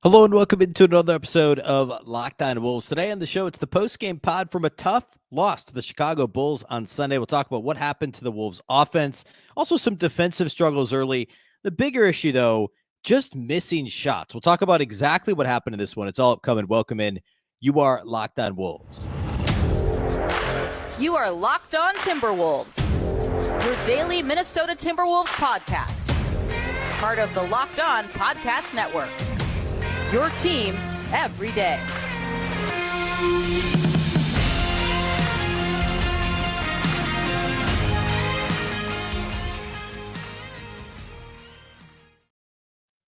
Hello and welcome into another episode of Locked On Wolves. Today on the show, it's the post-game pod from a tough loss to the Chicago Bulls on Sunday. We'll talk about what happened to the Wolves offense, also some defensive struggles early. The bigger issue, though, just missing shots. We'll talk about exactly what happened in this one. It's all upcoming. Welcome in. You are Locked On Wolves. You are Locked On Timberwolves, your daily Minnesota Timberwolves podcast. Part of the Locked On Podcast Network. Your team every day.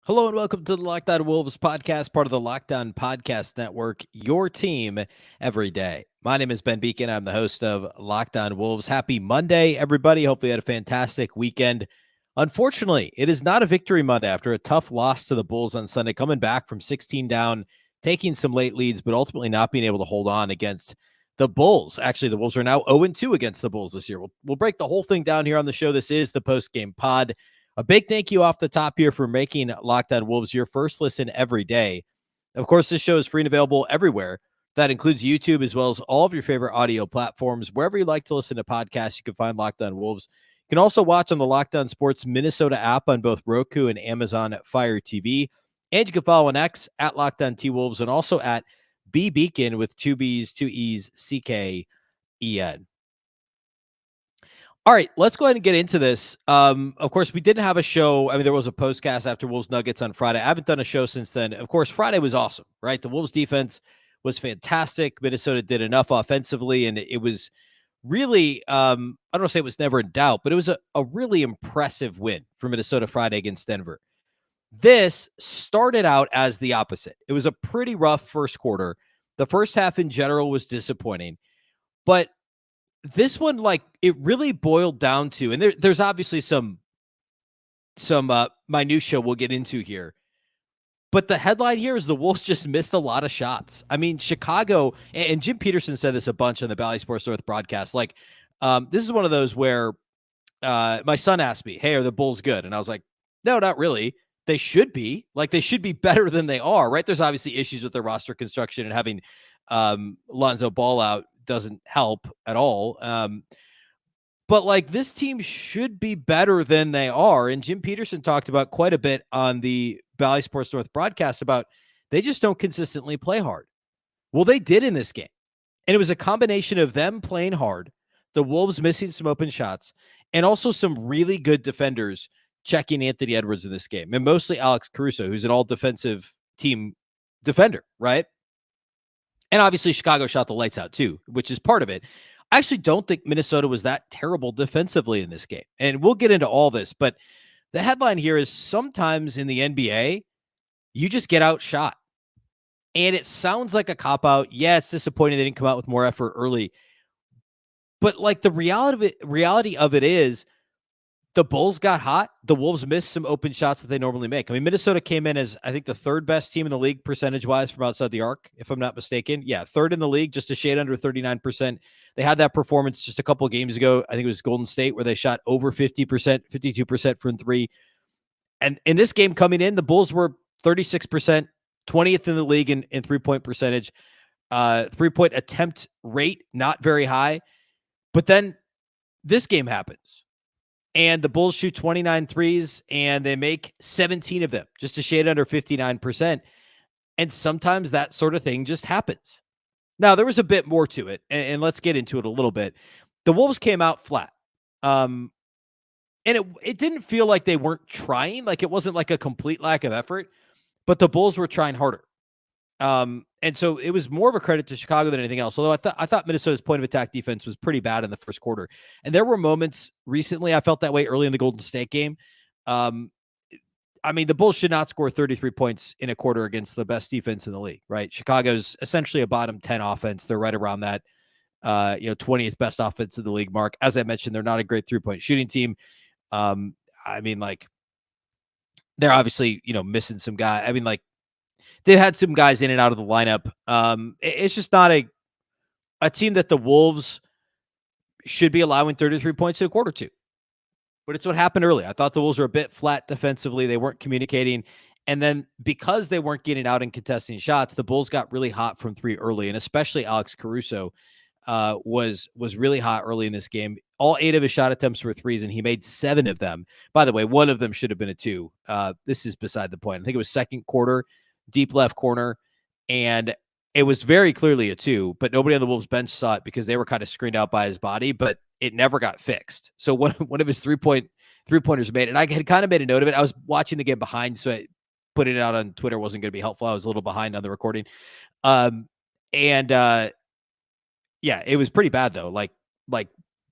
Hello and welcome to the Locked On Wolves podcast, part of the Locked On Podcast Network, your team every day. My name is Ben Beecken. I'm the host of Locked On Wolves. Happy Monday, everybody. Hope you had a fantastic weekend. Unfortunately, it is not a victory Monday after a tough loss to the Bulls on Sunday, coming back from 16 down, taking some late leads, but ultimately not being able to hold on against the Bulls. Actually, the Wolves are now 0-2 against the Bulls this year. We'll break the whole thing down here on the show. This is the post-game pod. A big thank you off the top here for making Locked On Wolves your first listen every day. Of course, this show is free and available everywhere. That includes YouTube as well as all of your favorite audio platforms. Wherever you like to listen to podcasts, you can find Locked On Wolves. You can also watch on the Locked On Sports Minnesota app on both Roku and Amazon Fire TV. And you can follow on X at Locked On T-Wolves and also at Beecken with two B's, two E's, C-K-E-N. All right, let's go ahead and get into this. Of course, we didn't have a show. I mean, there was a postcast after Wolves Nuggets on Friday. I haven't done a show since then. Of course, Friday was awesome, right? The Wolves defense was fantastic. Minnesota did enough offensively, and it was really, I don't want to say it was never in doubt, but it was a really impressive win for Minnesota Friday against Denver. This started out as the opposite. It was a pretty rough first quarter. The first half in general was disappointing, but this one, like, it really boiled down to, and there's obviously some minutia we'll get into here, but the headline here is the Wolves just missed a lot of shots. I mean, Chicago, and Jim Peterson said this a bunch on the Bally Sports North broadcast. Like, this is one of those where my son asked me, "Hey, are the Bulls good?" And I was like, "No, not really. They should be. Like, they should be better than they are, right?" There's obviously issues with their roster construction, and having Lonzo Ball out doesn't help at all. But like, this team should be better than they are. And Jim Peterson talked about quite a bit on the Valley Sports North broadcast about they just don't consistently play hard. Well, they did in this game. And it was a combination of them playing hard, the Wolves missing some open shots, and also some really good defenders checking Anthony Edwards in this game. And mostly Alex Caruso, who's an all defensive team defender, right? And obviously Chicago shot the lights out too, which is part of it. I actually don't think Minnesota was that terrible defensively in this game. And we'll get into all this, but the headline here is sometimes in the NBA, you just get outshot. And it sounds like a cop-out. Yeah, it's disappointing they didn't come out with more effort early. But like, the reality of it is the Bulls got hot. The Wolves missed some open shots that they normally make. I mean, Minnesota came in as, I think, the third best team in the league percentage-wise from outside the arc, if I'm not mistaken. Yeah, third in the league, just a shade under 39%. They had that performance just a couple of games ago. I think it was Golden State, where they shot over 50%, 52% from three. And in this game coming in, the Bulls were 36%, 20th in the league in three-point percentage. Three-point attempt rate, not very high. But then this game happens. And the Bulls shoot 29 threes, and they make 17 of them, just a shade under 59%. And sometimes that sort of thing just happens. Now, there was a bit more to it, and let's get into it a little bit. The Wolves came out flat. And it didn't feel like they weren't trying. Like, it wasn't like a complete lack of effort, but the Bulls were trying harder. And so it was more of a credit to Chicago than anything else. Although I thought Minnesota's point of attack defense was pretty bad in the first quarter. And there were moments recently, I felt that way early in the Golden State game. I mean, the Bulls should not score 33 points in a quarter against the best defense in the league, right? Chicago's essentially a bottom 10 offense. They're right around that, 20th best offense in the league mark. As I mentioned, they're not a great 3-point shooting team. I mean, like, they're obviously, missing some guy. I mean, like, they've had some guys in and out of the lineup. It's just not a team that the Wolves should be allowing 33 points in a quarter to. But it's what happened early. I thought the Wolves were a bit flat defensively. They weren't communicating. And then because they weren't getting out and contesting shots, the Bulls got really hot from three early, and especially Alex Caruso was really hot early in this game. All 8 of his shot attempts were threes, and he made 7 of them. By the way, 1 of them should have been a 2. This is beside the point. I think it was second quarter, deep left corner, and it was very clearly a 2, but nobody on the Wolves bench saw it because they were kind of screened out by his body, but it never got fixed. So one of his three-pointers made, and I had kind of made a note of it. I was watching the game behind, so putting it out on Twitter wasn't going to be helpful. I was a little behind on the recording. Yeah, it was pretty bad though. Like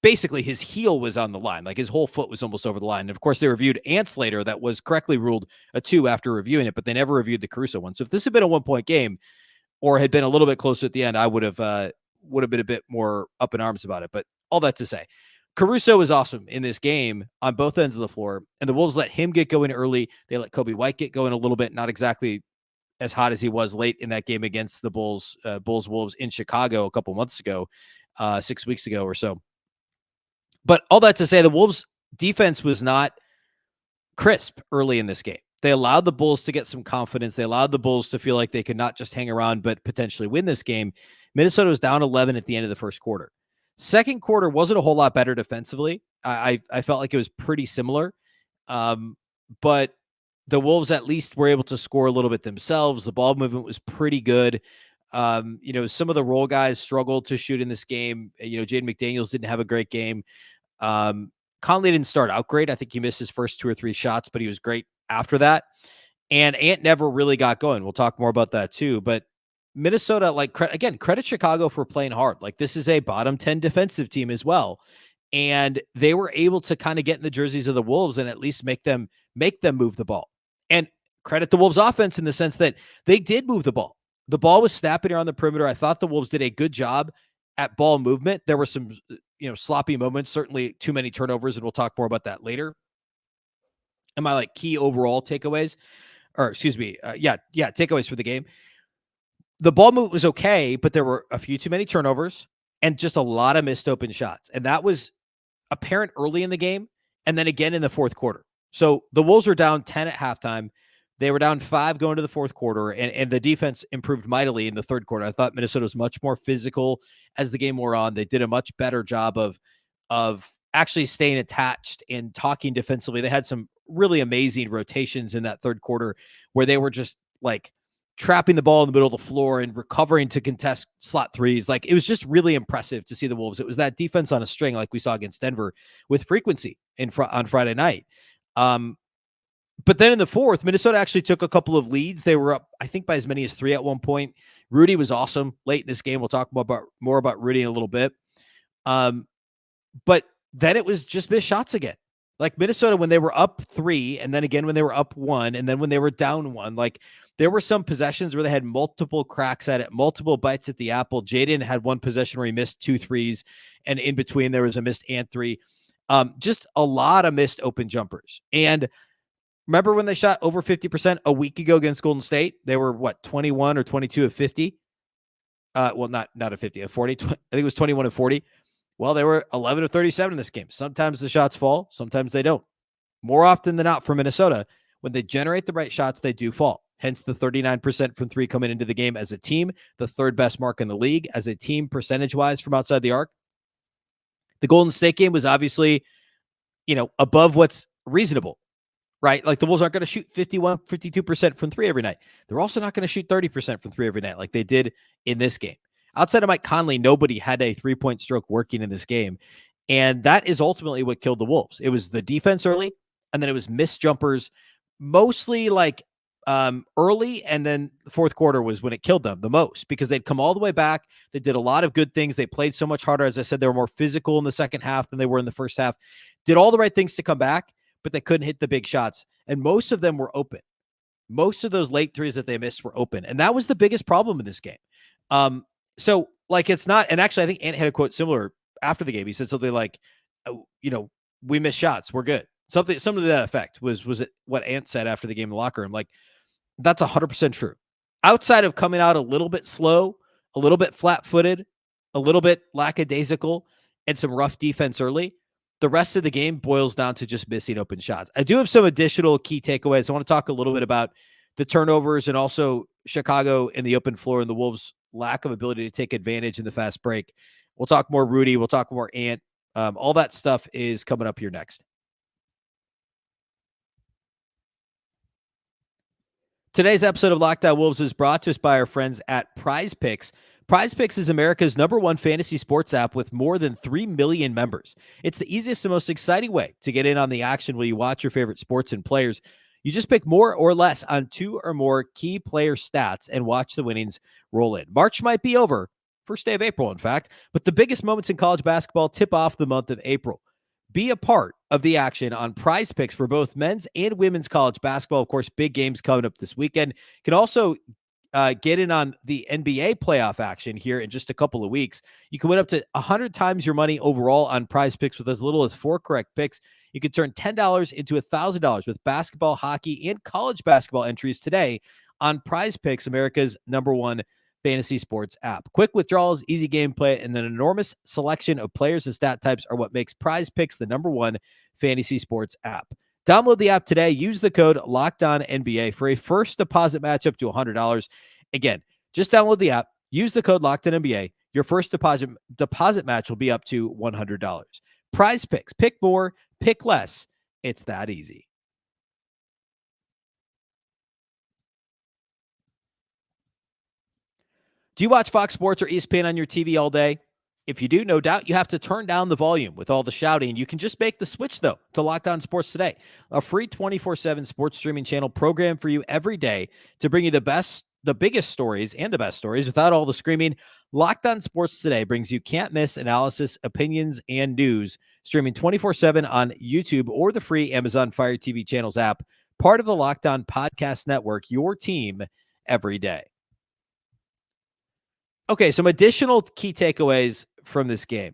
basically his heel was on the line. Like his whole foot was almost over the line. And of course they reviewed Ants later that was correctly ruled a 2 after reviewing it, but they never reviewed the Caruso one. So if this had been a 1-point game or had been a little bit closer at the end, I would have been a bit more up in arms about it. But all that to say, Caruso was awesome in this game on both ends of the floor, and the Wolves let him get going early. They let Kobe White get going a little bit, not exactly as hot as he was late in that game against the Wolves in Chicago a couple months ago, 6 weeks ago or so. But all that to say, the Wolves defense was not crisp early in this game. They allowed the Bulls to get some confidence. They allowed the Bulls to feel like they could not just hang around, but potentially win this game. Minnesota was down 11 at the end of the first quarter. Second quarter wasn't a whole lot better defensively. I felt like it was pretty similar. But the Wolves at least were able to score a little bit themselves. The ball movement was pretty good. Some of the role guys struggled to shoot in this game. Jaden McDaniels didn't have a great game. Conley didn't start out great. I think he missed his first 2 or 3 shots, but he was great after that. And Ant never really got going. We'll talk more about that too. But Minnesota, credit Chicago for playing hard. Like this is a bottom 10 defensive team as well. And they were able to kind of get in the jerseys of the Wolves and at least make them move the ball. And credit the Wolves offense in the sense that they did move the ball. The ball was snapping around the perimeter. I thought the Wolves did a good job at ball movement. There were some, sloppy moments, certainly too many turnovers, and we'll talk more about that later. And my key overall takeaways, takeaways for the game. The ball movement was okay, but there were a few too many turnovers and just a lot of missed open shots. And that was apparent early in the game and then again in the fourth quarter. So the Wolves were down 10 at halftime. They were down 5 going to the fourth quarter, and the defense improved mightily in the third quarter. I thought Minnesota was much more physical as the game wore on. They did a much better job of actually staying attached and talking defensively. They had some really amazing rotations in that third quarter where they were just trapping the ball in the middle of the floor and recovering to contest slot threes. It was just really impressive to see the Wolves. It was that defense on a string like we saw against Denver with frequency on Friday night. But then in the fourth, Minnesota actually took a couple of leads. They were up, I think, by as many as 3 at one point. Rudy was awesome late in this game. We'll talk more about Rudy in a little bit. But then it was just missed shots again. Minnesota, when they were up 3, and then again when they were up 1, and then when they were down 1, there were some possessions where they had multiple cracks at it, multiple bites at the apple. Jaden had one possession where he missed 2 threes, and in between there was a missed Ant 3. Just a lot of missed open jumpers. And remember when they shot over 50% a week ago against Golden State? They were 21 or 22 of 50? Not of 50, of 40. I think it was 21 of 40. Well, they were 11 of 37 in this game. Sometimes the shots fall, sometimes they don't. More often than not for Minnesota, when they generate the right shots, they do fall. Hence the 39% from 3 coming into the game as a team, the 3rd best mark in the league as a team percentage-wise from outside the arc. The Golden State game was obviously, above what's reasonable. Right? The Wolves aren't going to shoot 51, 52% from 3 every night. They're also not going to shoot 30% from 3 every night like they did in this game. Outside of Mike Conley, nobody had a 3-point stroke working in this game. And that is ultimately what killed the Wolves. It was the defense early, and then it was missed jumpers, mostly early, and then the fourth quarter was when it killed them the most because they'd come all the way back. They did a lot of good things. They played so much harder. As I said, they were more physical in the second half than they were in the first half. Did all the right things to come back, but they couldn't hit the big shots. And most of them were open. Most of those late threes that they missed were open. And that was the biggest problem in this game. So it's not, and actually I think Ant had a quote similar after the game. He said something like, we missed shots. We're good. Something to that effect was it what Ant said after the game in the locker room. That's 100% true. Outside of coming out a little bit slow, a little bit flat-footed, a little bit lackadaisical, and some rough defense early, the rest of the game boils down to just missing open shots. I do have some additional key takeaways. I want to talk a little bit about the turnovers and also Chicago in the open floor and the Wolves' lack of ability to take advantage in the fast break. We'll talk more Rudy. We'll talk more Ant. All that stuff is coming up here next. Today's episode of Locked On Wolves is brought to us by our friends at Prize Picks. Prize Picks is America's #1 fantasy sports app with more than 3 million members. It's the easiest and most exciting way to get in on the action while you watch your favorite sports and players. You just pick more or less on 2 or more key player stats and watch the winnings roll in. March might be over, first day of April, in fact, but the biggest moments in college basketball tip off the month of April. Be a part of the action on Prize Picks for both men's and women's college basketball. Of course, big games coming up this weekend. You can also get in on the NBA playoff action here in just a couple of weeks. You can win up to 100 times your money overall on Prize Picks with as little as 4 correct picks. You can turn $10 into $1,000 with basketball, hockey, and college basketball entries today on Prize Picks, America's #1 fantasy sports app. Quick withdrawals, easy gameplay, and an enormous selection of players and stat types are what makes Prize Picks the #1 fantasy sports app. Download the app today. Use the code LOCKEDONNBA for a first deposit match up to $100. Again, just download the app. Use the code LOCKEDONNBA. Your first deposit match will be up to $100. Prize Picks. Pick more, pick less. It's that easy. Do you watch Fox Sports or ESPN on your TV all day? If you do, no doubt you have to turn down the volume with all the shouting. You can just make the switch, though, to Locked On Sports Today, a free 24/7 sports streaming channel programmed for you every day to bring you the biggest stories and the best stories without all the screaming. Locked On Sports Today brings you can't-miss analysis, opinions, and news, streaming 24/7 on YouTube or the free Amazon Fire TV channels app, part of the Locked On Podcast Network, your team every day. Okay, some additional key takeaways from this game.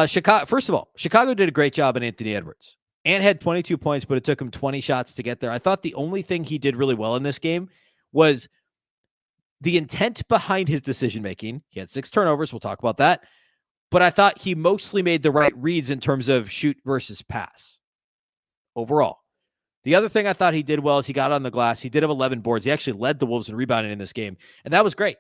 Chicago, first of all, Chicago did a great job on Anthony Edwards. Ant had 22 points, but it took him 20 shots to get there. I thought the only thing he did really well in this game was the intent behind his decision-making. He had 6 turnovers. We'll talk about that. But I thought he mostly made the right reads in terms of shoot versus pass overall. The other thing I thought he did well is he got on the glass. He did have 11 boards. He actually led the Wolves in rebounding in this game, and that was great.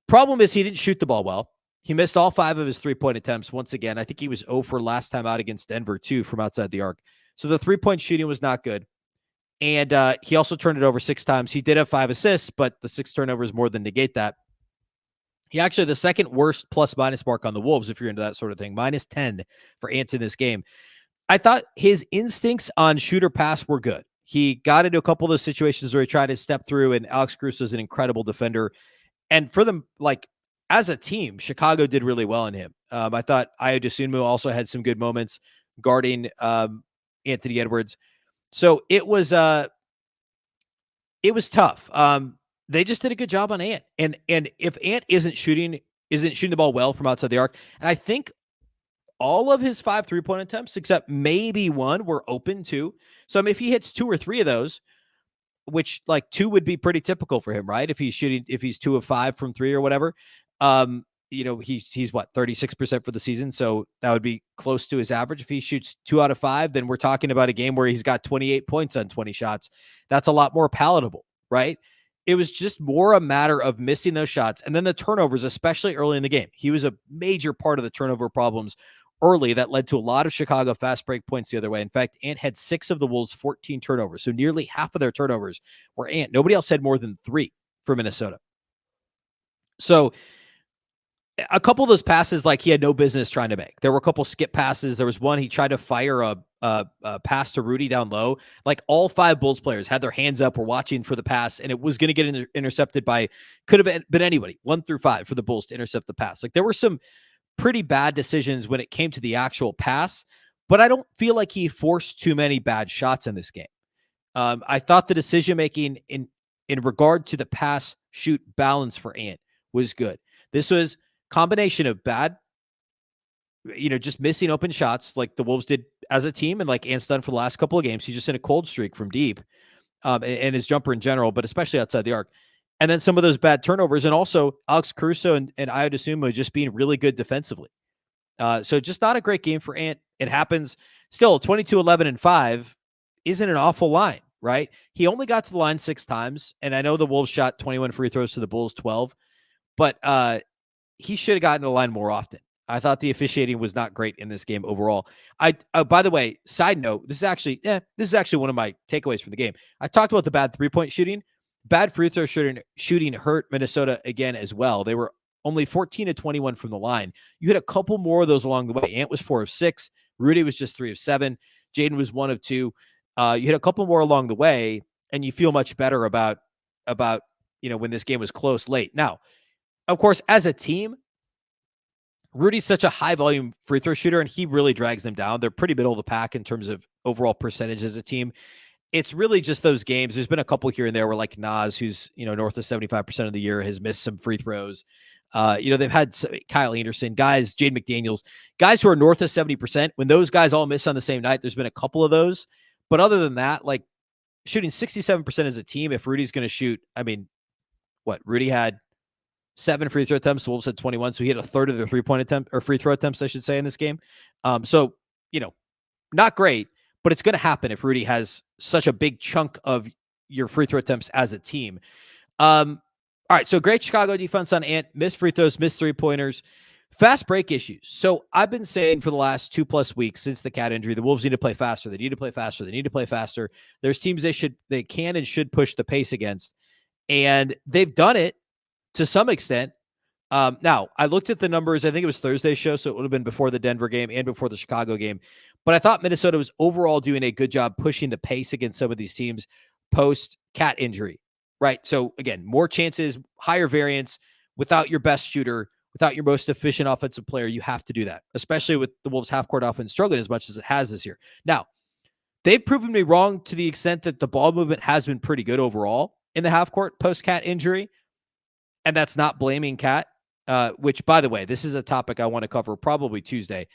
Problem is he didn't shoot the ball well. He missed all 5 of his 3-point attempts once again. I think he was 0 for last time out against Denver, too, from outside the arc. So the 3-point shooting was not good. And he also turned it over 6 times. He did have 5 assists, but the 6 turnovers more than negate that. He actually the second worst plus-minus mark on the Wolves, if you're into that sort of thing. -10 for Ant in this game. I thought his instincts on shooter pass were good. He got into a couple of those situations where he tried to step through, and Alex Caruso is an incredible defender. And for them, like, as a team, Chicago did really well in him. I thought Ayo Dosunmu also had some good moments guarding Anthony Edwards. So it was tough. They just did a good job on Ant. And if Ant isn't shooting the ball well from outside the arc, and I think all of his 5 3-point attempts, except maybe 1, were open too. So I mean, if he hits 2 or 3 of those, which like 2 would be pretty typical for him, right? If he's 2 of 5 from 3 or whatever, he's what, 36% for the season. So that would be close to his average. If he shoots 2 out of 5, then we're talking about a game where he's got 28 points on 20 shots. That's a lot more palatable, right? It was just more a matter of missing those shots. And then the turnovers, especially early in the game. He was a major part of the turnover problems early that led to a lot of Chicago fast break points the other way. In fact, Ant had 6 of the Wolves' 14 turnovers. So nearly half of their turnovers were Ant. Nobody else had more than 3 for Minnesota. So a couple of those passes, like he had no business trying to make. There were a couple skip passes. There was one, he tried to fire a pass to Rudy down low. Like all 5 Bulls players had their hands up, were watching for the pass, and it was going to get intercepted by, could have been anybody, 1 through 5 for the Bulls to intercept the pass. Like there were some pretty bad decisions when it came to the actual pass, but I don't feel like he forced too many bad shots in this game. I thought the decision-making in regard to the pass-shoot balance for Ant was good. This was combination of bad, just missing open shots like the Wolves did as a team and like Ant's done for the last couple of games. He's just in a cold streak from deep and his jumper in general, but especially outside the arc. And then some of those bad turnovers, and also Alex Caruso and Ayo Dosunmu just being really good defensively. So just not a great game for Ant. It happens. Still, 22, 11, and 5 isn't an awful line, right? He only got to the line 6 times, and I know the Wolves shot 21 free throws to the Bulls 12, but he should have gotten to the line more often. I thought the officiating was not great in this game overall. By the way, side note, this is actually one of my takeaways from the game. I talked about the bad 3-point shooting. Bad free throw shooting hurt Minnesota again as well. They were only 14 of 21 from the line. You hit a couple more of those along the way. Ant was 4 of 6. Rudy was just 3 of 7. Jaden was 1 of 2. You hit a couple more along the way, and you feel much better about when this game was close late. Now, of course, as a team, Rudy's such a high volume free throw shooter, and he really drags them down. They're pretty middle of the pack in terms of overall percentage as a team. It's really just those games. There's been a couple here and there where, like, Nas, who's north of 75% of the year, has missed some free throws. They've had Kyle Anderson, guys, Jaden McDaniels, guys who are north of 70%. When those guys all miss on the same night, there's been a couple of those. But other than that, like, shooting 67% as a team, if Rudy's going to shoot, Rudy had 7 free throw attempts. The Wolves had 21. So he had a third of the 3-point attempt, or free throw attempts, I should say, in this game. Not great, but it's going to happen if Rudy has such a big chunk of your free throw attempts as a team. All right. So great Chicago defense on Ant, missed free throws, missed 3-pointers, fast break issues. So I've been saying for the last 2+ weeks since the cat injury, the Wolves need to play faster. They need to play faster. They need to play faster. There's teams they can and should push the pace against, and they've done it to some extent. Now, I looked at the numbers. I think it was Thursday's show, so it would have been before the Denver game and before the Chicago game. But I thought Minnesota was overall doing a good job pushing the pace against some of these teams post-cat injury, right? So, again, more chances, higher variance without your best shooter, without your most efficient offensive player. You have to do that, especially with the Wolves' half-court offense struggling as much as it has this year. Now, they've proven me wrong to the extent that the ball movement has been pretty good overall in the half-court post-cat injury, and that's not blaming Cat. Which, by the way, this is a topic I want to cover probably Tuesday,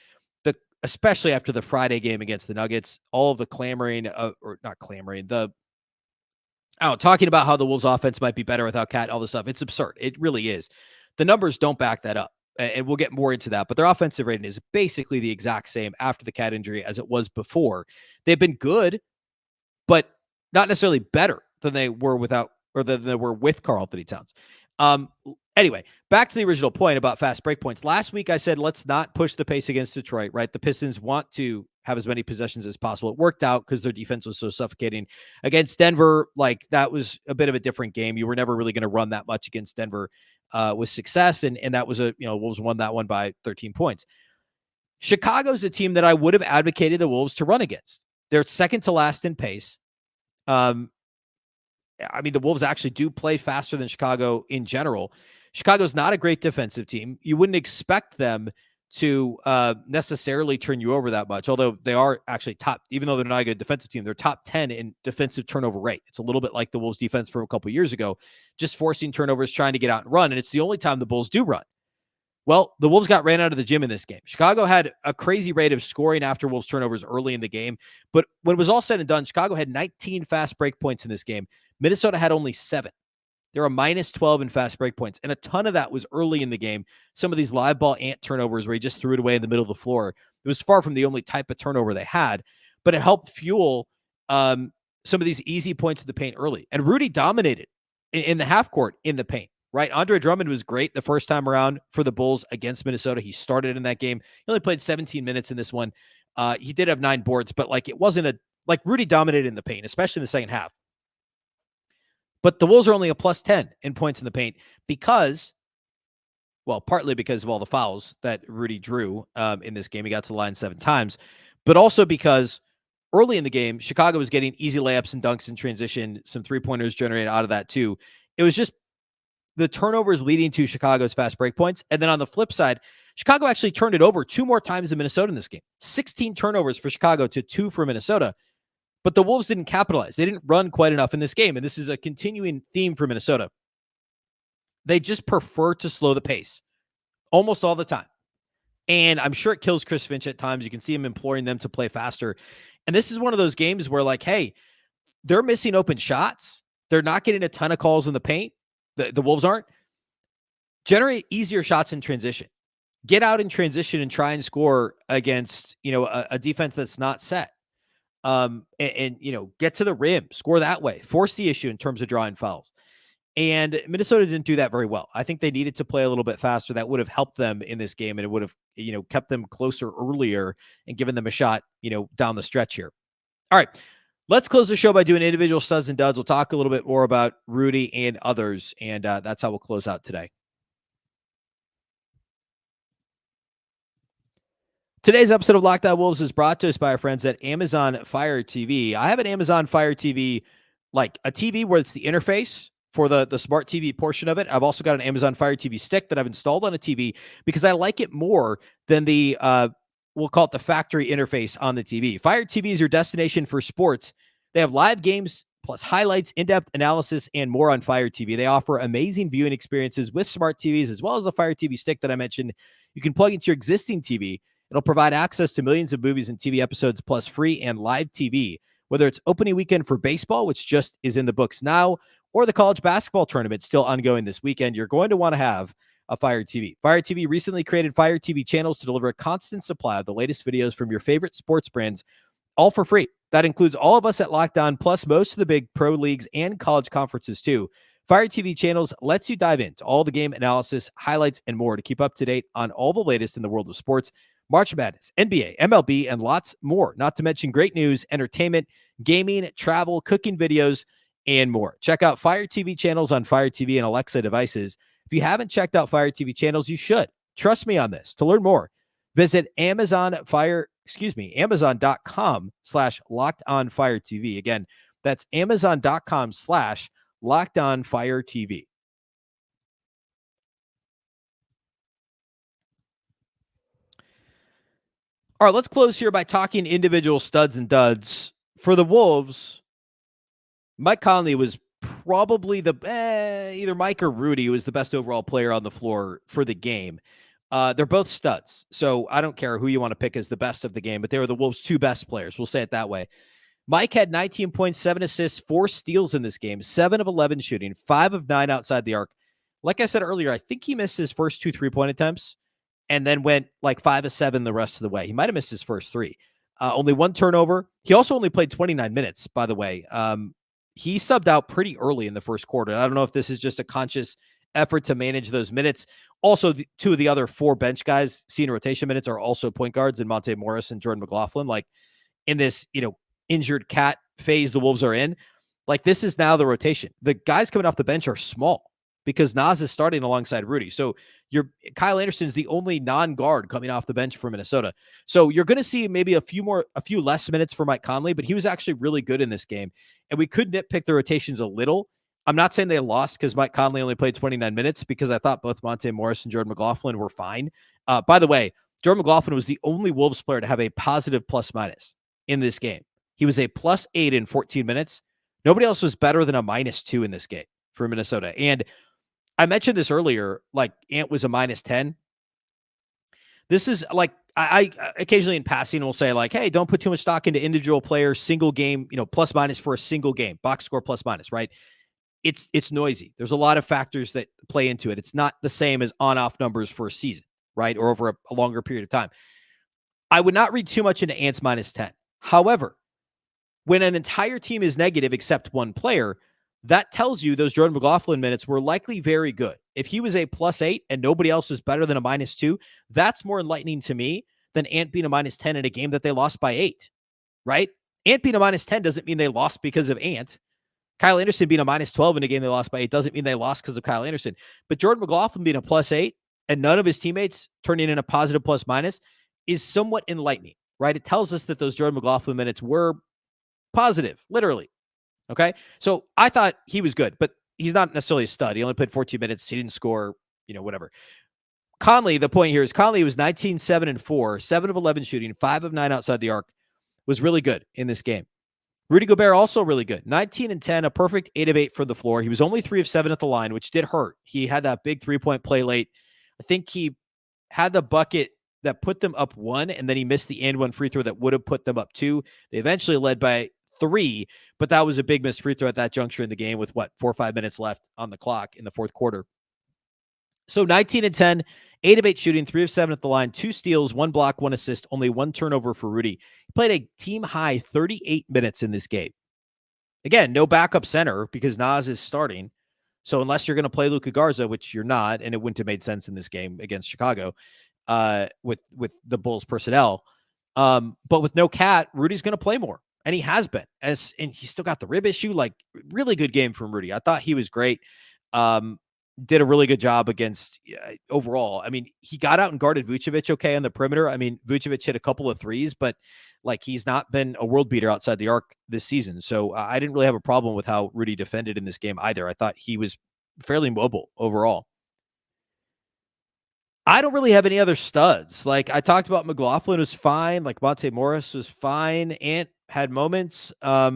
especially after the Friday game against the Nuggets. All of the talking about how the Wolves offense might be better without Cat, all this stuff. It's absurd. It really is. The numbers don't back that up, and we'll get more into that. But their offensive rating is basically the exact same after the Cat injury as it was before. They've been good, but not necessarily better than they were than they were with Karl-Anthony Towns. Anyway, back to the original point about fast break points. Last week I said, let's not push the pace against Detroit, right? The Pistons want to have as many possessions as possible. It worked out because their defense was so suffocating. Against Denver, like, that was a bit of a different game. You were never really going to run that much against Denver with success. And that was Wolves won that one by 13 points. Chicago's a team that I would have advocated the Wolves to run against. They're second to last in pace. The Wolves actually do play faster than Chicago in general. Chicago's not a great defensive team. You wouldn't expect them to necessarily turn you over that much, although they are actually top, even though they're not a good defensive team, they're top 10 in defensive turnover rate. It's a little bit like the Wolves defense from a couple of years ago, just forcing turnovers, trying to get out and run, and it's the only time the Bulls do run. Well, the Wolves got ran out of the gym in this game. Chicago had a crazy rate of scoring after Wolves turnovers early in the game, but when it was all said and done, Chicago had 19 fast break points in this game. Minnesota had only 7. They're a -12 in fast break points, and a ton of that was early in the game. Some of these live ball Ant turnovers where he just threw it away in the middle of the floor. It was far from the only type of turnover they had, but it helped fuel some of these easy points in the paint early. And Rudy dominated in the half court in the paint, right? Andre Drummond was great the first time around for the Bulls against Minnesota. He started in that game. He only played 17 minutes in this one. He did have 9 boards, but it wasn't Rudy dominated in the paint, especially in the second half. But the Wolves are only a +10 in points in the paint partly because of all the fouls that Rudy drew in this game. He got to the line 7 times, but also because early in the game, Chicago was getting easy layups and dunks in transition, some 3-pointers generated out of that too. It was just the turnovers leading to Chicago's fast break points. And then on the flip side, Chicago actually turned it over 2 more times than Minnesota in this game. 16 turnovers for Chicago to 2 for Minnesota. But the Wolves didn't capitalize. They didn't run quite enough in this game. And this is a continuing theme for Minnesota. They just prefer to slow the pace almost all the time. And I'm sure it kills Chris Finch at times. You can see him imploring them to play faster. And this is one of those games where, hey, they're missing open shots. They're not getting a ton of calls in the paint. The Wolves aren't. Generate easier shots in transition. Get out in transition and try and score against, a defense that's not set. and get to the rim, score that way, force the issue in terms of drawing fouls. And Minnesota didn't do that very well. I think they needed to play a little bit faster. That would have helped them in this game, and it would have, kept them closer earlier and given them a shot, down the stretch here. All right. Let's close the show by doing individual studs and duds. We'll talk a little bit more about Rudy and others, and that's how we'll close out today. Today's episode of Locked On Wolves is brought to us by our friends at Amazon Fire TV. I have an Amazon Fire TV, like a TV where it's the interface for the smart TV portion of it. I've also got an Amazon Fire TV stick that I've installed on a TV because I like it more than the, we'll call it the factory interface on the TV. Fire TV is your destination for sports. They have live games, plus highlights, in-depth analysis, and more on Fire TV. They offer amazing viewing experiences with smart TVs, as well as the Fire TV stick that I mentioned. You can plug into your existing TV. It'll provide access to millions of movies and TV episodes, plus free and live TV, whether it's opening weekend for baseball, which just is in the books now, or the college basketball tournament still ongoing this weekend. You're going to want to have a Fire TV. Fire TV recently created Fire TV channels to deliver a constant supply of the latest videos from your favorite sports brands, all for free. That includes all of us at Locked On, plus most of the big pro leagues and college conferences too. Fire TV channels lets you dive into all the game analysis, highlights, and more to keep up to date on all the latest in the world of sports. March Madness, NBA, MLB, and lots more. Not to mention great news, entertainment, gaming, travel, cooking videos, and more. Check out Fire TV channels on Fire TV and Alexa devices. If you haven't checked out Fire TV channels, you should. Trust me on this. To learn more, visit Amazon.com/LockedOnFireTV. Again, that's Amazon.com/LockedOnFireTV. All right, let's close here by talking individual studs and duds. For the Wolves, Mike Conley was probably either Mike or Rudy was the best overall player on the floor for the game. They're both studs, so I don't care who you want to pick as the best of the game, but they were the Wolves' two best players. We'll say it that way. Mike had 19 points, 7 assists, 4 steals in this game, 7 of 11 shooting, 5 of 9 outside the arc. Like I said earlier, I think he missed his first 2 3-point attempts and then went like 5 of 7 the rest of the way. He might have missed his first 3. Only 1 turnover. He also only played 29 minutes, by the way. He subbed out pretty early in the first quarter. I don't know if this is just a conscious effort to manage those minutes. Also, 2 of the other 4 bench guys seeing rotation minutes are also point guards in Monte Morris and Jordan McLaughlin. Like in this, injured cat phase the Wolves are in, like this is now the rotation. The guys coming off the bench are small because Naz is starting alongside Rudy. So Kyle Anderson's the only non-guard coming off the bench for Minnesota. So you're going to see maybe a few less minutes for Mike Conley, but he was actually really good in this game. And we could nitpick the rotations a little. I'm not saying they lost because Mike Conley only played 29 minutes because I thought both Monte Morris and Jordan McLaughlin were fine. By the way, Jordan McLaughlin was the only Wolves player to have a positive plus-minus in this game. He was a +8 in 14 minutes. Nobody else was better than a -2 in this game for Minnesota. And I mentioned this earlier, like Ant was a -10. This is like, I occasionally in passing will say like, hey, don't put too much stock into individual players, single game, plus-minus for a single game, box score plus-minus, right? It's noisy. There's a lot of factors that play into it. It's not the same as on-off numbers for a season, right? Or over a longer period of time. I would not read too much into Ant's -10. However, when an entire team is negative except one player, that tells you those Jordan McLaughlin minutes were likely very good. If he was a +8 and nobody else was better than a -2, that's more enlightening to me than Ant being a -10 in a game that they lost by 8, right? Ant being a -10 doesn't mean they lost because of Ant. Kyle Anderson being a -12 in a game they lost by 8 doesn't mean they lost because of Kyle Anderson. But Jordan McLaughlin being a +8 and none of his teammates turning in a positive plus-minus is somewhat enlightening, right? It tells us that those Jordan McLaughlin minutes were positive, literally. Okay. So I thought he was good, but he's not necessarily a stud. He only played 14 minutes. He didn't score, whatever. Conley, the point here is Conley was 19, 7 and 4, 7 of 11 shooting, 5 of 9 outside the arc, was really good in this game. Rudy Gobert also really good. 19 and 10, a perfect 8 of 8 from the floor. He was only 3 of 7 at the line, which did hurt. He had that big 3-point play late. I think he had the bucket that put them up 1, and then he missed the and 1 free throw that would have put them up 2. They eventually led by 3, but that was a big missed free throw at that juncture in the game with 4 or 5 minutes left on the clock in the fourth quarter. So 19 and 10, 8 of 8 shooting, 3 of 7 at the line, 2 steals, 1 block, 1 assist, only 1 turnover for Rudy. He played a team high 38 minutes in this game. Again, no backup center because Nas is starting. So unless you're going to play Luka Garza, which you're not, and it wouldn't have made sense in this game against Chicago, with the Bulls personnel. But with no Cat, Rudy's going to play more, and he has been. And he still got the rib issue. Like, really good game from Rudy. I thought he was great. Did a really good job against overall. I mean, he got out and guarded Vucevic okay on the perimeter. I mean, Vucevic hit a couple of threes, but like, he's not been a world beater outside the arc this season. So I didn't really have a problem with how Rudy defended in this game either. I thought he was fairly mobile overall. I don't really have any other studs. Like, I talked about McLaughlin was fine. Like, Monte Morris was fine. Ant had moments. I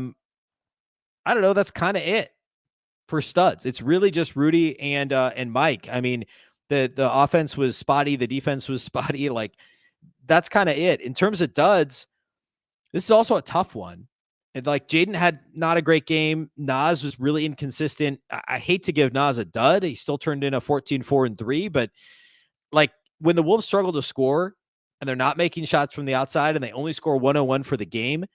don't know. That's kind of it for studs. It's really just Rudy and Mike. I mean, the offense was spotty. The defense was spotty. Like, that's kind of it. In terms of duds, this is also a tough one. And like, Jaden had not a great game. Nas was really inconsistent. I hate to give Nas a dud. He still turned in a 14, 4, and 3, but like, when the Wolves struggle to score and they're not making shots from the outside and they only score 101 for the game,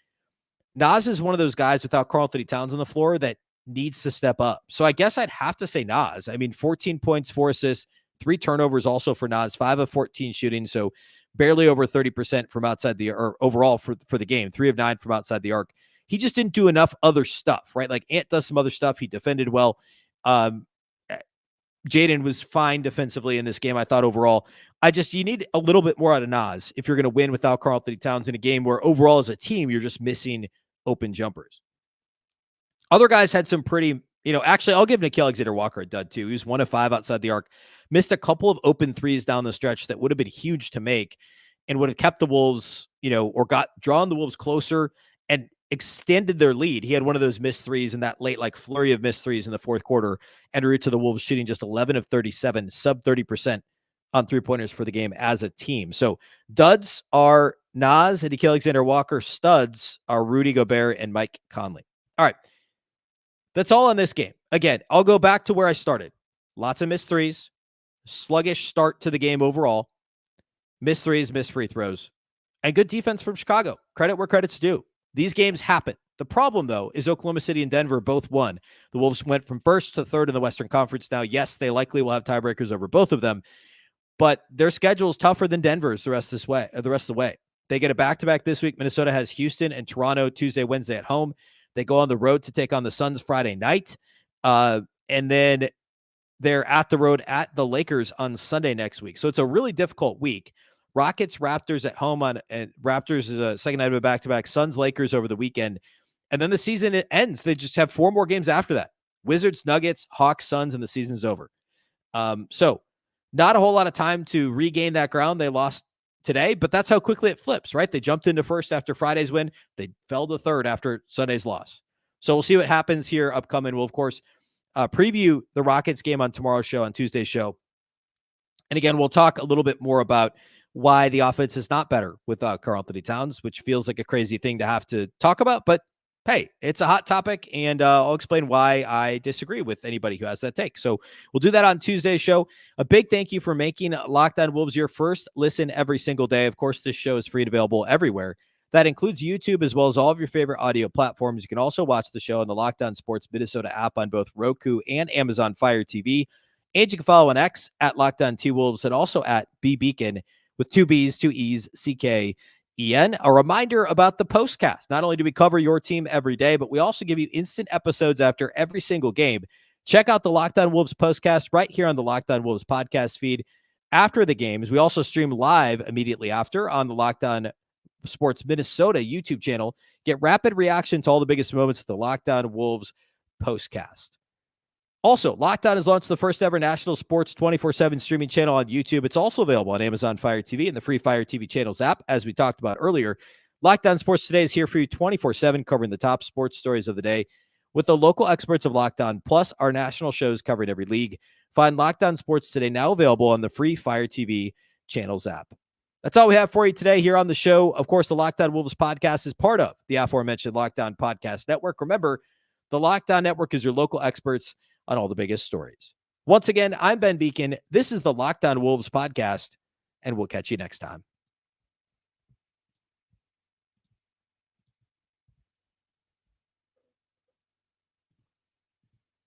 Nas is one of those guys without Karl-Anthony Towns on the floor that needs to step up. So I guess I'd have to say Nas. I mean, 14 points, 4 assists, 3 turnovers also for Nas, 5 of 14 shooting. So barely over 30% from outside the, or overall for the game, 3 of 9 from outside the arc. He just didn't do enough other stuff, right? Like, Ant does some other stuff. He defended well. Jaden was fine defensively in this game, I thought, overall. You need a little bit more out of Nas if you're going to win without Karl-Anthony Towns in a game where overall as a team, you're just missing open jumpers. Other guys had some pretty, actually, I'll give Nickeil Alexander-Walker a dud too. He was 1 of 5 outside the arc, missed a couple of open threes down the stretch that would have been huge to make and would have kept the Wolves, or drawn the Wolves closer and extended their lead. He had one of those missed threes in that late, like, flurry of missed threes in the fourth quarter, and route to the Wolves shooting just 11 of 37, sub 30% on 3-pointers for the game as a team. So duds are Nas and Nickeil Alexander-Walker. Studs are Rudy Gobert and Mike Conley. All right. That's all on this game. Again, I'll go back to where I started. Lots of missed threes, sluggish start to the game overall, missed threes, missed free throws, and good defense from Chicago. Credit where credit's due. These games happen. The problem, though, is Oklahoma City and Denver both won. The Wolves went from first to third in the Western Conference. Now, yes, they likely will have tiebreakers over both of them, but their schedule is tougher than Denver's the rest of the way. They get a back-to-back this week. Minnesota has Houston and Toronto Tuesday, Wednesday at home. They go on the road to take on the Suns Friday night. And then they're at the road at the Lakers on Sunday next week. So it's a really difficult week. Rockets, Raptors at home on Raptors is a second night of a back-to-back. Suns, Lakers over the weekend. And then the season ends. They just have 4 more games after that. Wizards, Nuggets, Hawks, Suns, and the season's over. So not a whole lot of time to regain that ground. They lost today, but that's how quickly it flips, right? They jumped into first after Friday's win. They fell to third after Sunday's loss. So we'll see what happens here upcoming. We'll, of course, preview the Rockets game on tomorrow's show, on Tuesday's show. And again, we'll talk a little bit more about why the offense is not better without Karl-Anthony Towns, which feels like a crazy thing to have to talk about, but hey, it's a hot topic, and I'll explain why I disagree with anybody who has that take. So we'll do that on Tuesday's show. A big thank you for making Locked On Wolves your first listen every single day. Of course, this show is free and available everywhere. That includes YouTube as well as all of your favorite audio platforms. You can also watch the show on the Locked On Sports Minnesota app on both Roku and Amazon Fire TV. And you can follow on X at Locked On T-Wolves and also at Beecken with 2 B's, 2 E's, CKEN. A reminder about the postcast. Not only do we cover your team every day, but we also give you instant episodes after every single game. Check out the Locked On Wolves postcast right here on the Locked On Wolves podcast feed after the games. We also stream live immediately after on the Locked On Sports Minnesota YouTube channel. Get rapid reaction to all the biggest moments of the Locked On Wolves postcast. Also, Locked On has launched the first ever national sports 24/7 streaming channel on YouTube. It's also available on Amazon Fire TV and the free Fire TV channels app, as we talked about earlier. Locked On Sports Today is here for you 24/7, covering the top sports stories of the day with the local experts of Locked On, plus our national shows covering every league. Find Locked On Sports Today now available on the free Fire TV channels app. That's all we have for you today here on the show. Of course, the Locked On Wolves podcast is part of the aforementioned Locked On Podcast Network. Remember, the Locked On Network is your local experts on all the biggest stories. Once again, I'm Ben Beecken. This is the Locked On Wolves podcast, and we'll catch you next time.